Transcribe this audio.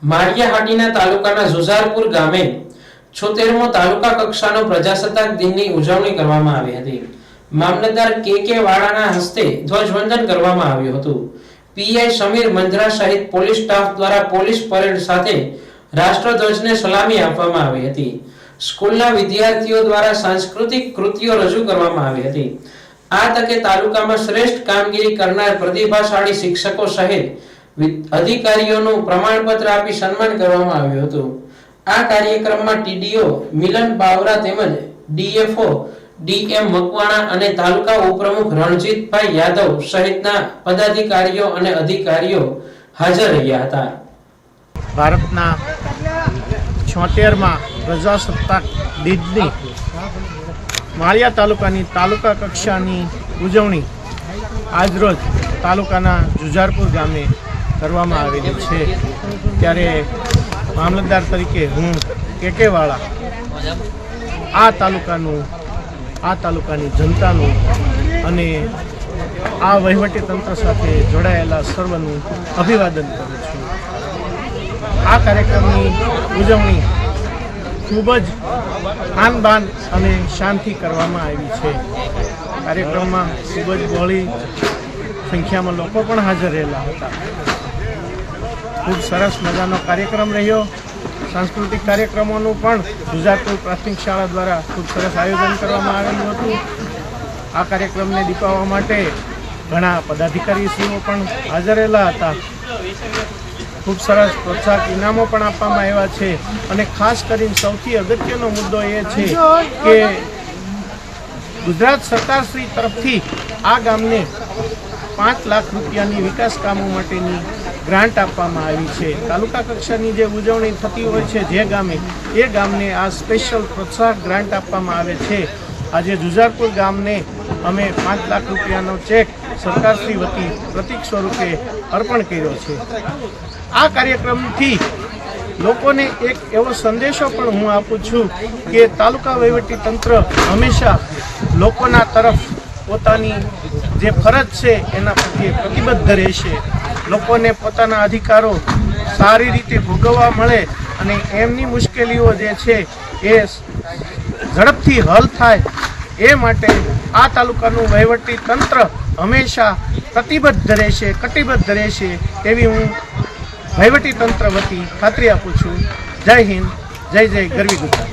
માળિયાહાટીના તાલુકાના જુઝારપુર ગામે 76મો તાલુકા કક્ષાનો પ્રજાસત્તાક દિનની ઉજવણી કરવામાં આવી હતી। મામલતદાર કે વાળાના હસ્તે ધ્વજવંદન કરવામાં આવ્યું હતું। પીઆઈ સમીર મંજરા સહિત પોલીસ સ્ટાફ દ્વારા પોલીસ પરેડ સાથે રાષ્ટ્રધ્વજને સલામી આપવામાં આવી હતી। સ્કૂલના વિદ્યાર્થીઓ દ્વારા સાંસ્કૃતિક કૃતિઓ રજૂ કરવામાં આવી હતી। આ તકે તાલુકામાં શ્રેષ્ઠ કામગીરી કરનાર પ્રતિભાશાળી શિક્ષકો સહિત અધિકારીઓનું પ્રમાણપત્ર આપી સન્માન કરવામાં આવ્યું હતું। આ કાર્યક્રમમાં ટીડીઓ મિલન બાવરા તેમજ ડીએફઓ ડીએમ મકવાણા અને તાલુકા ઉપપ્રમુખ રણજીતભાઈ યાદવ સહિતના પદાધિકારીઓ અને અધિકારીઓ હાજર રહ્યા હતા। ભારતના 76મા પ્રજાસત્તાક દિનની માળિયા તાલુકાની તાલુકા કક્ષાની ઉજવણી આજરોજ તાલુકાના જુઝારપુર ગામે કરવામાં આવેલી છે। ત્યારે મામલતદાર તરીકે હું કે વાળા આ તાલુકાની જનતાનું અને આ વહીવટી તંત્ર સાથે જોડાયેલા સર્વનું અભિવાદન કરું છું। આ કાર્યક્રમની ઉજવણી ખૂબ જ આન બાન અને શાનથી કરવામાં આવી છે। કાર્યક્રમમાં ખૂબ જ બહોળી સંખ્યામાં લોકો પણ હાજર રહેલા હતા। ખૂબ સરસ મજાનો કાર્યક્રમ રહ્યો। સાંસ્કૃતિક કાર્યક્રમોનું પણ જુઝારપુર પ્રાથમિક શાળા દ્વારા ખૂબ સરસ આયોજન કરવામાં આવેલું હતું। આ કાર્યક્રમને દીપાવવા માટે ઘણા પદાધિકારીશ્રીઓ પણ હાજર રહેલા હતા। ખૂબ સરસ પ્રોત્સાહક ઇનામો પણ આપવામાં આવ્યા છે અને ખાસ કરીને સૌથી અગત્યનો મુદ્દો એ છે કે ગુજરાત સરકારશ્રી તરફથી આ ગામને 5 લાખ રૂપિયાની વિકાસ કામો માટેની ગ્રાન્ટ આપવામાં આવી છે। તાલુકા કક્ષાની જે ઉજવણી થતી હોય છે જે ગામે એ ગામને આ સ્પેશિયલ પ્રોત્સાહક ગ્રાન્ટ આપવામાં આવે છે। આજે જુઝારપુર ગામને અમે 5 લાખ રૂપિયાનો ચેક સરકારશ્રી વતી પ્રતીક સ્વરૂપે અર્પણ કર્યો છે। આ કાર્યક્રમથી લોકોને એક એવો સંદેશો પણ હું આપું છું કે તાલુકા વહીવટી તંત્ર હંમેશા લોકોના તરફ પોતાની જે ફરજ છે એના પ્રત્યે પ્રતિબદ્ધ રહેશે। લોકોને પોતાના અધિકારો સારી રીતે ભોગવવા મળે અને એમની મુશ્કેલીઓ જે છે એ ઝડપથી હલ થાય એ માટે આ તાલુકાનું વહીવટી તંત્ર હંમેશા પ્રતિબદ્ધ રહેશે, કટિબદ્ધ રહેશે તેવી હું વહીવટી તંત્ર વતી ખાતરી આપું છું। જય હિન્દ, જય જય ગરવી ગુજરાત।